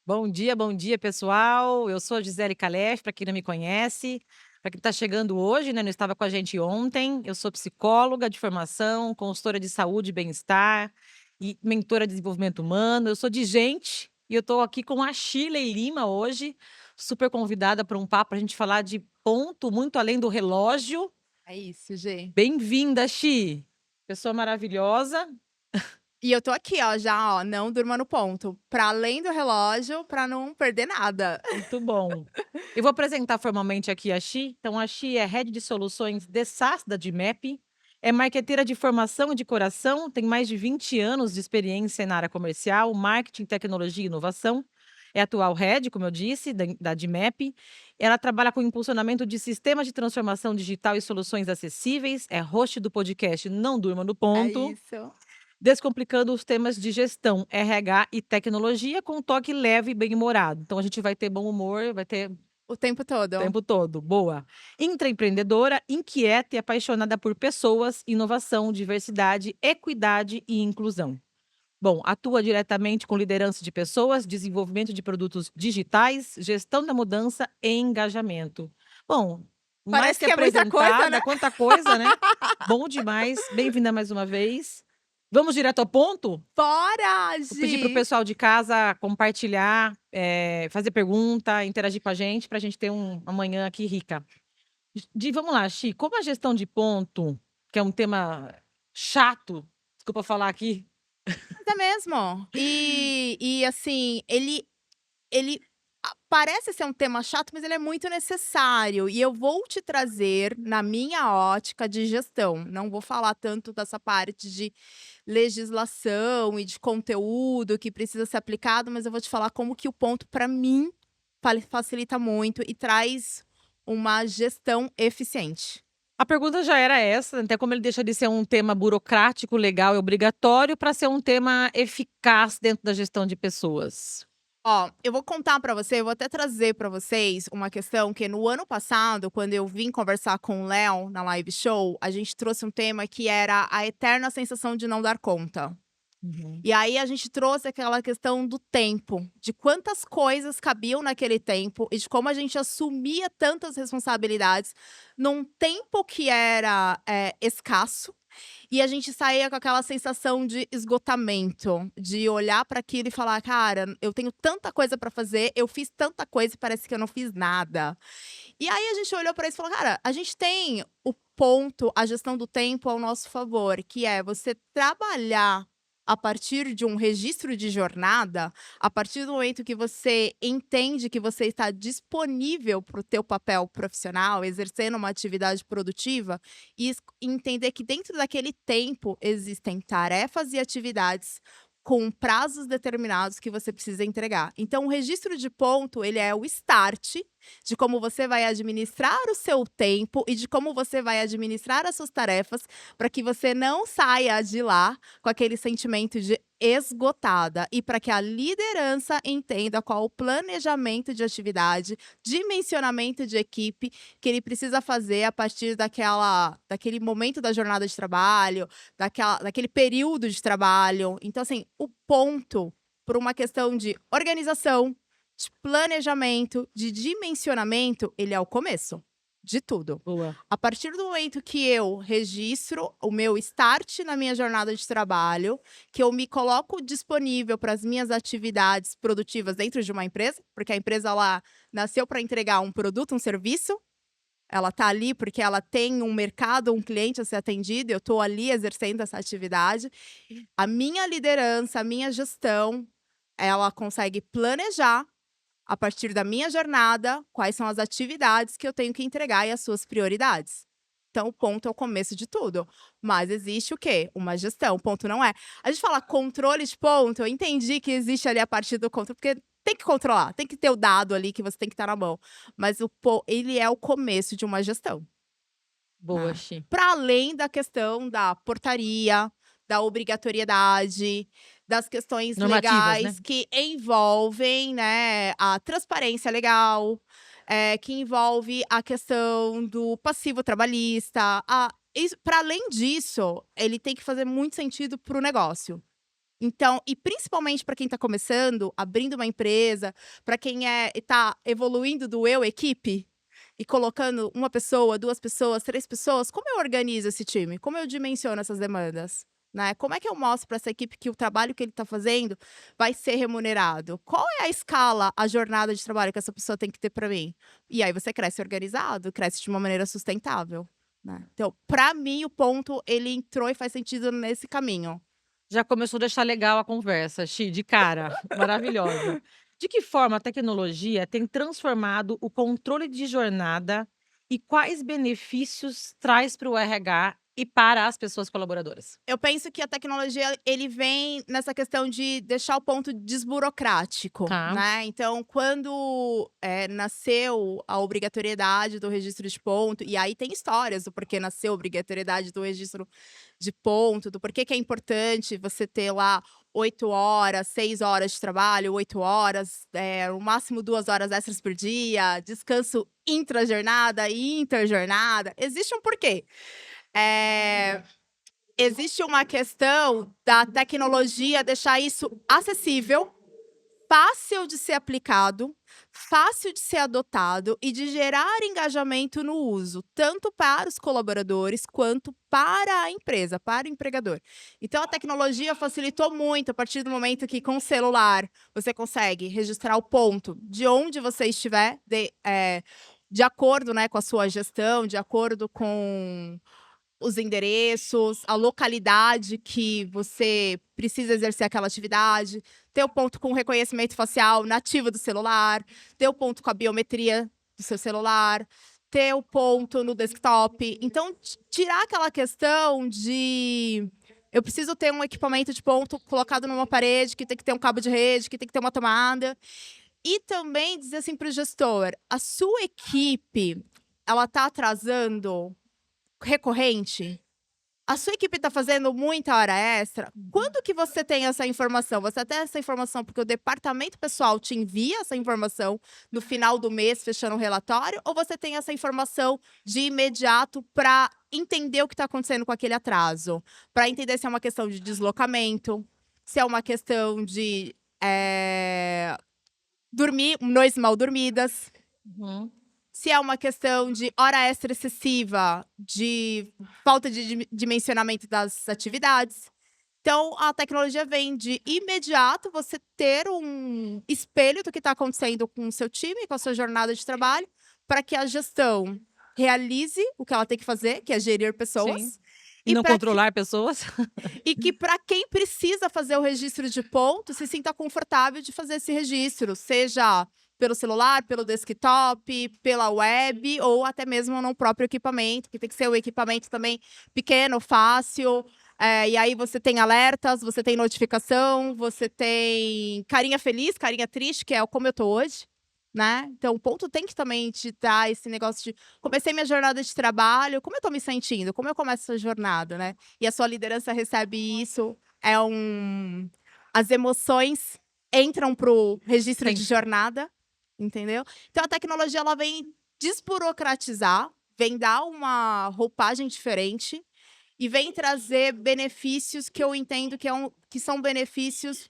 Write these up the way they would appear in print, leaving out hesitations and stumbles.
Bom dia, pessoal. Eu sou a Gisele Calef, para quem não me conhece. Para quem está chegando hoje, né, não estava com a gente ontem. Eu sou psicóloga de formação, consultora de saúde e bem-estar e mentora de desenvolvimento humano. Eu sou de gente e eu estou aqui com a Shirley Lima hoje, super convidada para um papo para a gente falar de ponto muito além do relógio. É isso, Gê. Bem-vinda, Shi. Pessoa maravilhosa. E eu tô aqui, ó, já, ó, não durma no ponto. Pra além do relógio, pra não perder nada. Muito bom. Eu vou apresentar formalmente aqui a Xi. Então, a Xi é Head de Soluções de SaaS da DMAP, é marqueteira de formação e de coração, tem mais de 20 anos de experiência na área comercial, marketing, tecnologia e inovação. É atual Head, como eu disse, da DMAP. Ela trabalha com impulsionamento de sistemas de transformação digital e soluções acessíveis, é host do podcast Não Durma no É Ponto, isso. descomplicando os temas de gestão, RH e tecnologia com um toque leve e bem-humorado. Então a gente vai ter bom humor, vai ter o O tempo todo. tempo todo. Boa. Intraempreendedora, inquieta e apaixonada por pessoas, inovação, diversidade, equidade e inclusão. Bom, atua diretamente com liderança de pessoas, desenvolvimento de produtos digitais, gestão da mudança e engajamento. Bom, mais Parece que que é muita coisa, né? apresentada, quanta coisa, né? Bom demais. Bem-vinda mais uma vez. Vamos direto ao ponto? Bora, Vou pedir para o Gi! pessoal de casa compartilhar, fazer pergunta, interagir com a gente, para a gente ter uma manhã aqui rica. Vamos lá, Chi, como a gestão de ponto, que é um tema chato, desculpa falar aqui. Mas é mesmo. E assim, ele parece ser um tema chato, mas ele é muito necessário. E eu vou te trazer na minha ótica de gestão. Não vou falar tanto dessa parte de legislação e de conteúdo que precisa ser aplicado, mas eu vou te falar como que o ponto, para mim, facilita muito e traz uma gestão eficiente. A pergunta já era essa, até como ele deixa de ser um tema burocrático, legal e obrigatório, para ser um tema eficaz dentro da gestão de pessoas. Ó, eu vou contar pra você, eu vou até trazer pra vocês uma questão que no ano passado, quando eu vim conversar com o Léo na live show, a gente trouxe um tema que era a eterna sensação de não dar conta. Uhum. E aí a gente trouxe aquela questão do tempo, de quantas coisas cabiam naquele tempo e de como a gente assumia tantas responsabilidades num tempo que era escasso. E a gente saía com aquela sensação de esgotamento, de olhar para aquilo e falar: "Cara, eu tenho tanta coisa para fazer, eu fiz tanta coisa e parece que eu não fiz nada". E aí a gente olhou para isso e falou: "Cara, a gente tem o ponto, a gestão do tempo ao nosso favor, que é você trabalhar a partir de um registro de jornada, a partir do momento que você entende que você está disponível para o teu papel profissional, exercendo uma atividade produtiva, e entender que dentro daquele tempo existem tarefas e atividades com prazos determinados que você precisa entregar. Então, o registro de ponto, ele é o start de como você vai administrar o seu tempo e de como você vai administrar as suas tarefas, para que você não saia de lá com aquele sentimento de esgotada e para que a liderança entenda qual o planejamento de atividade, dimensionamento de equipe que ele precisa fazer a partir daquele momento da jornada de trabalho, daquele período de trabalho. Então, assim, o ponto, por uma questão de organização, de planejamento, de dimensionamento, ele é o começo de tudo. Boa. A partir do momento que eu registro o meu start na minha jornada de trabalho, que eu me coloco disponível para as minhas atividades produtivas dentro de uma empresa, porque a empresa lá nasceu para entregar um produto, um serviço, ela tá ali porque ela tem um mercado, um cliente a ser atendido, eu estou ali exercendo essa atividade. A minha liderança, a minha gestão, ela consegue planejar a partir da minha jornada, quais são as atividades que eu tenho que entregar e as suas prioridades. Então, o ponto é o começo de tudo. Mas existe o quê? Uma gestão. O ponto não é. A gente fala controle de ponto, eu entendi que existe ali a partir do controle, porque tem que controlar, tem que ter o dado ali que você tem que estar na mão. Mas ele é o começo de uma gestão. Boa, Né? Chi. Para além da questão da portaria, da obrigatoriedade, das questões Normativas, né? legais que envolvem, né, a transparência legal, que envolve a questão do passivo trabalhista. Para além disso, ele tem que fazer muito sentido para o negócio. Então, e principalmente para quem está começando, abrindo uma empresa, para quem está evoluindo do eu equipe e colocando uma pessoa, 2 pessoas, 3 pessoas, como eu organizo esse time? Como eu dimensiono essas demandas? Né? Como é que eu mostro para essa equipe que o trabalho que ele está fazendo vai ser remunerado? Qual é a escala, a jornada de trabalho que essa pessoa tem que ter para mim? E aí você cresce organizado, cresce de uma maneira sustentável. Né? Então, para mim, o ponto ele entrou e faz sentido nesse caminho. Já começou a deixar legal a conversa, Xi, de cara. Maravilhosa. De que forma a tecnologia tem transformado o controle de jornada e quais benefícios traz para o RH e para as pessoas colaboradoras? Eu penso que a tecnologia, ele vem nessa questão de deixar o ponto desburocrático, Tá. né. Então quando, nasceu a obrigatoriedade do registro de ponto, e aí tem histórias do porquê nasceu a obrigatoriedade do registro de ponto, do porquê que é importante você ter lá 8 horas, 6 horas de trabalho, 8 horas, no máximo 2 horas extras por dia, descanso intra-jornada e inter-jornada, existe um porquê. Eh Existe uma questão da tecnologia deixar isso acessível, fácil de ser aplicado, fácil de ser adotado e de gerar engajamento no uso, tanto para os colaboradores quanto para a empresa, para o empregador. Então a tecnologia facilitou muito a partir do momento que com o celular você consegue registrar o ponto de onde você estiver, de acordo, né, com a sua gestão, de acordo com os endereços, a localidade que você precisa exercer aquela atividade, ter o ponto com reconhecimento facial nativo do celular, ter o ponto com a biometria do seu celular, ter o ponto no desktop. Então, tirar aquela questão de eu preciso ter um equipamento de ponto colocado numa parede, que tem que ter um cabo de rede, que tem que ter uma tomada. E também dizer assim para o gestor: a sua equipe, ela está atrasando recorrente? A sua equipe está fazendo muita hora extra? Quando que você tem essa informação? Você tem essa informação porque o departamento pessoal te envia essa informação no final do mês, fechando o relatório? Ou você tem essa informação de imediato para entender o que está acontecendo com aquele atraso? Para entender se é uma questão de deslocamento, se é uma questão de dormir, noites mal dormidas, Uhum. se é uma questão de hora extra excessiva, de falta de dimensionamento das atividades. Então, a tecnologia vem de imediato você ter um espelho do que está acontecendo com o seu time, com a sua jornada de trabalho, para que a gestão realize o que ela tem que fazer, que é gerir Sim. pessoas, E e não para que controlar pessoas? para quem precisa fazer o registro de ponto, se sinta confortável de fazer esse registro, seja pelo celular, pelo desktop, pela web ou até mesmo no próprio equipamento, que tem que ser um equipamento também pequeno, fácil. E aí você tem alertas, você tem notificação, você tem carinha feliz, carinha triste, que é como eu tô hoje, né. Então o ponto tem que também te dar esse negócio de: "Comecei minha jornada de trabalho, como eu tô me sentindo? Como eu começo essa jornada?", né. E a sua liderança recebe isso, as emoções entram para o registro de Sim. jornada, entendeu. Então a tecnologia ela vem desburocratizar, vem dar uma roupagem diferente e vem trazer benefícios que eu entendo que são benefícios,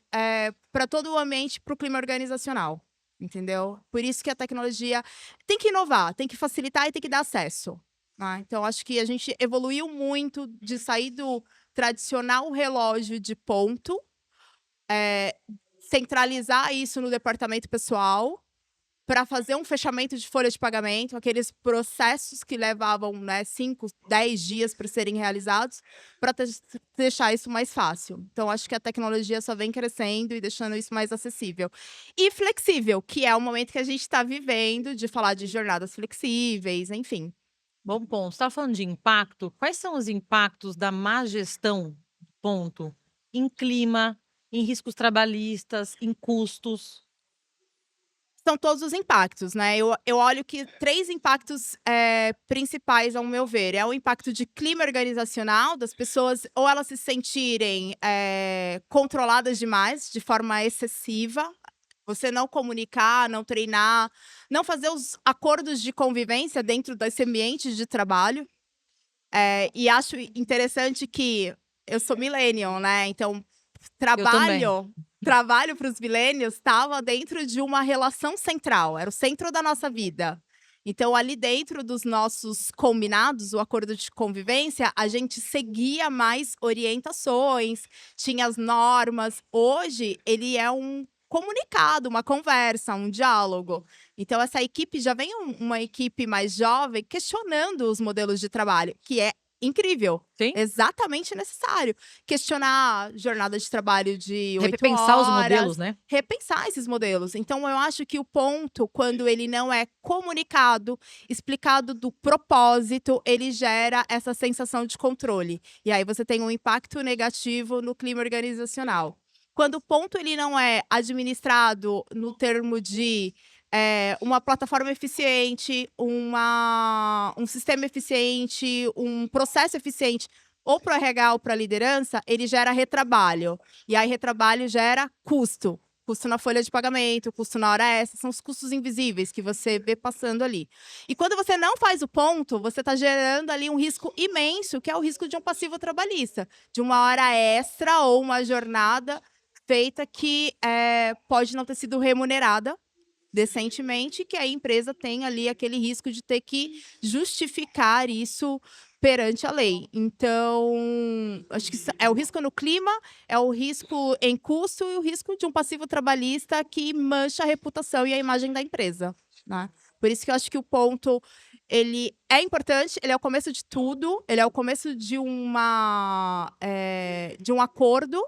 para todo o ambiente, para o clima organizacional, entendeu. Por isso que a tecnologia tem que inovar, tem que facilitar e tem que dar acesso, né. Então acho que a gente evoluiu muito de sair do tradicional relógio de ponto, centralizar isso no departamento pessoal, para fazer um fechamento de folha de pagamento, aqueles processos que levavam, né, 5, 10 dias para serem realizados, para deixar isso mais fácil. Então acho que a tecnologia só vem crescendo e deixando isso mais acessível. E flexível, que é o momento que a gente está vivendo, de falar de jornadas flexíveis, enfim. Bom ponto. Você estava falando de impacto. Quais são os impactos da má gestão, ponto, em clima, em riscos trabalhistas, em custos? São todos os impactos, né. Eu olho que 3 impactos, principais, ao meu ver. É o impacto de clima organizacional, das pessoas ou elas se sentirem, controladas demais, de forma excessiva. Você não comunicar, não treinar, não fazer os acordos de convivência dentro desse ambiente de trabalho. E acho interessante que eu sou millennial, né, então Eu também. Trabalho para os millennials estava dentro de uma relação central, era o centro da nossa vida. Então, ali dentro dos nossos combinados, o acordo de convivência, a gente seguia mais orientações, tinha as normas. Hoje, ele é um comunicado, uma conversa, um diálogo. Então, essa equipe já vem uma equipe mais jovem questionando os modelos de trabalho, que é incrível, Sim. exatamente necessário. Questionar jornada de trabalho de 8 Repensar os horas, modelos, né? repensar esses modelos. Então, eu acho que o ponto, quando ele não é comunicado, explicado do propósito, ele gera essa sensação de controle. E aí você tem um impacto negativo no clima organizacional. Quando o ponto ele não é administrado no termo de uma plataforma eficiente, um sistema eficiente, um processo eficiente, ou para o RH ou para a liderança, ele gera retrabalho. E aí, retrabalho gera custo. Custo na folha de pagamento, custo na hora extra, são os custos invisíveis que você vê passando ali. E quando você não faz o ponto, você está gerando ali um risco imenso, que é o risco de um passivo trabalhista, de uma hora extra ou uma jornada feita que pode não ter sido remunerada decentemente, que a empresa tem ali aquele risco de ter que justificar isso perante a lei. Então, acho que é o risco no clima, é o risco em custo e o risco de um passivo trabalhista que mancha a reputação e a imagem da empresa, né? Por isso que eu acho que o ponto, ele é importante, ele é o começo de tudo, ele é o começo de um acordo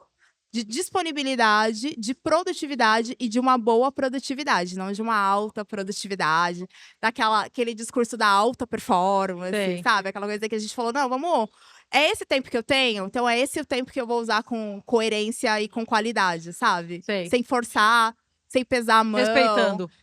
de disponibilidade, de produtividade e de uma boa produtividade, não de uma alta produtividade, aquele discurso da alta performance, Sei. sabe? Aquela coisa que a gente falou, não, vamos. É esse tempo que eu tenho, então é esse o tempo que eu vou usar com coerência e com qualidade, sabe? Sei. Sem forçar, sem pesar a mão.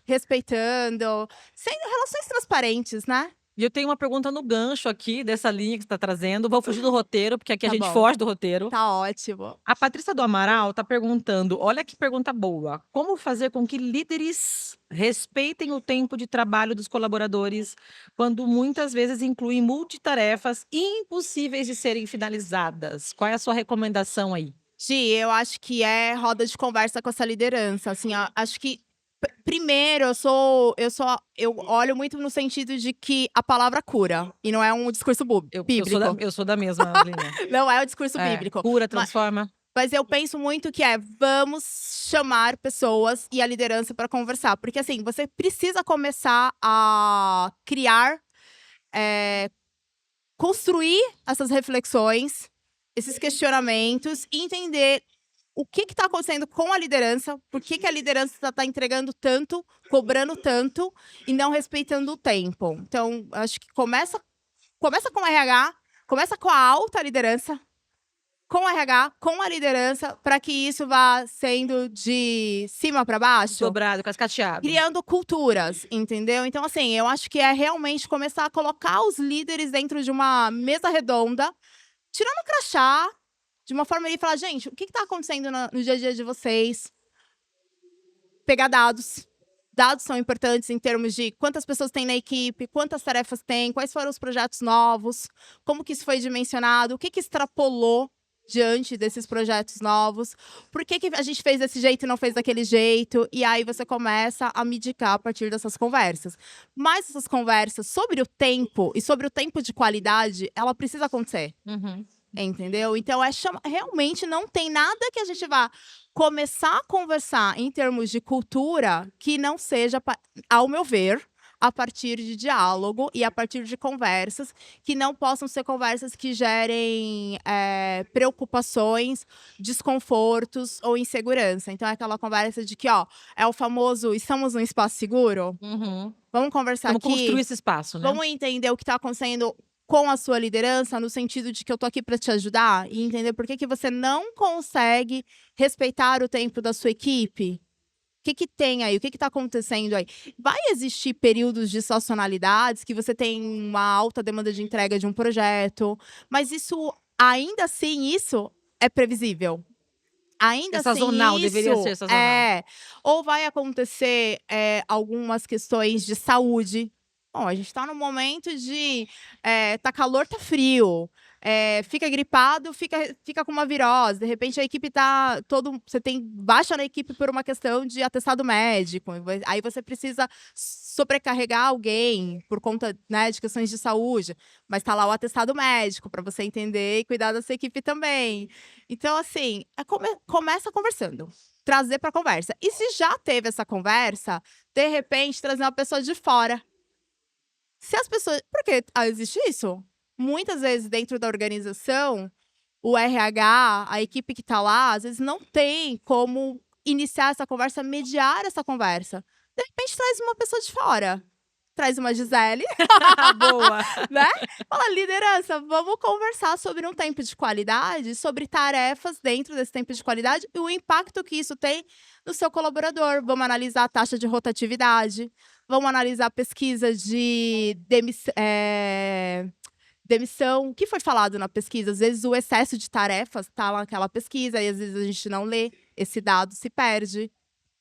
Respeitando. Sem relações transparentes, né? E eu tenho uma pergunta no gancho aqui, dessa linha que você tá trazendo. Vou fugir do roteiro, porque aqui a Tá gente bom. foge do roteiro. Tá ótimo. A Patrícia do Amaral tá perguntando, olha que pergunta boa. Como fazer com que líderes respeitem o tempo de trabalho dos colaboradores quando muitas vezes incluem multitarefas impossíveis de serem finalizadas? Qual é a sua recomendação aí? Gi, eu acho que é roda de conversa com essa liderança, assim, acho que primeiro eu olho muito no sentido de que a palavra cura, e não é um discurso bíblico. Eu sou da mesma linha. Não é um discurso bíblico. Cura, transforma. Mas eu penso muito que vamos chamar pessoas e a liderança para conversar. Porque, assim, você precisa começar a criar, construir essas reflexões, esses questionamentos e entender o que está acontecendo com a liderança, por que a liderança está entregando tanto, cobrando tanto e não respeitando o tempo. Então, acho que começa com o RH, começa com a alta liderança, com o RH, com a liderança, para que isso vá sendo de cima para baixo. Dobrado, cascateado. Criando culturas, entendeu? Então, assim, eu acho que é realmente começar a colocar os líderes dentro de uma mesa redonda, tirando o crachá, de uma forma de falar, gente, o que está acontecendo no dia a dia de vocês? Pegar dados. Dados são importantes em termos de quantas pessoas tem na equipe, quantas tarefas tem, quais foram os projetos novos, como que isso foi dimensionado, o que extrapolou diante desses projetos novos, por que a gente fez desse jeito e não fez daquele jeito, e aí você começa a medicar a partir dessas conversas. Mas essas conversas sobre o tempo e sobre o tempo de qualidade, ela precisa acontecer. Uhum. Entendeu? Então, realmente não tem nada que a gente vá começar a conversar em termos de cultura que não seja, ao meu ver, a partir de diálogo e a partir de conversas que não possam ser conversas que gerem preocupações, desconfortos ou insegurança. Então, é aquela conversa de que, é o famoso, estamos num espaço seguro? Uhum. Vamos conversar aqui? Vamos construir esse espaço, né? Vamos entender o que está acontecendo com a sua liderança, no sentido de que eu tô aqui para te ajudar e entender por que você não consegue respeitar o tempo da sua equipe. O que tem aí? O que está acontecendo aí? Vai existir períodos de sazonalidades que você tem uma alta demanda de entrega de um projeto, mas isso, ainda assim, isso é previsível. Ainda assim, sazonal, deveria ser sazonal. Ou vai acontecer algumas questões de saúde. Bom, a gente está num momento de tá calor, tá frio. fica gripado, fica com uma virose. De repente a equipe tá você tem baixa na equipe por uma questão de atestado médico. Aí você precisa sobrecarregar alguém por conta, né, de questões de saúde, mas tá lá o atestado médico para você entender e cuidar da sua equipe também. Então, assim, começa conversando. Trazer para conversa. E se já teve essa conversa, de repente trazer uma pessoa de fora. Se as pessoas. Porque existe isso. Muitas vezes, dentro da organização, o RH, a equipe que está lá, às vezes não tem como iniciar essa conversa, mediar essa conversa. De repente, traz uma pessoa de fora. Traz uma Gisele, Boa. né? Fala, liderança, vamos conversar sobre um tempo de qualidade, sobre tarefas dentro desse tempo de qualidade e o impacto que isso tem no seu colaborador. Vamos analisar a taxa de rotatividade, vamos analisar a pesquisa de demissão. O que foi falado na pesquisa? Às vezes o excesso de tarefas está lá naquela pesquisa e às vezes a gente não lê, esse dado se perde.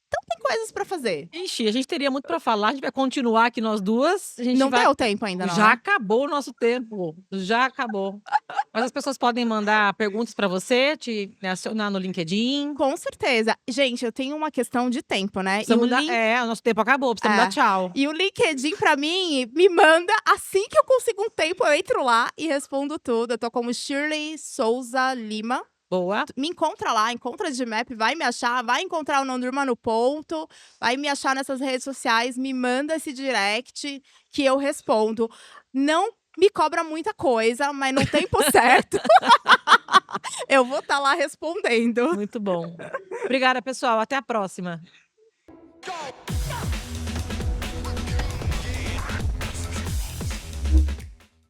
Então tem coisas para fazer. Ixi, a gente teria muito para falar, a gente vai continuar aqui nós duas. A gente Não vai... deu tempo ainda, não. Já acabou o nosso tempo, já acabou. Mas as pessoas podem mandar perguntas para você, te acionar no LinkedIn. Com certeza. Gente, eu tenho uma questão de tempo, né? O nosso tempo acabou, precisamos dar tchau. E o LinkedIn, pra mim, me manda, assim que eu consigo um tempo, eu entro lá e respondo tudo. Eu tô como Shirley Souza Lima. Boa. Me encontra lá, encontra de Map, vai me achar, vai encontrar o Não Durma no Ponto, vai me achar nessas redes sociais, me manda esse direct que eu respondo. Não me cobra muita coisa, mas no tempo certo, eu vou estar lá respondendo. Muito bom. Obrigada, pessoal. Até a próxima. Go!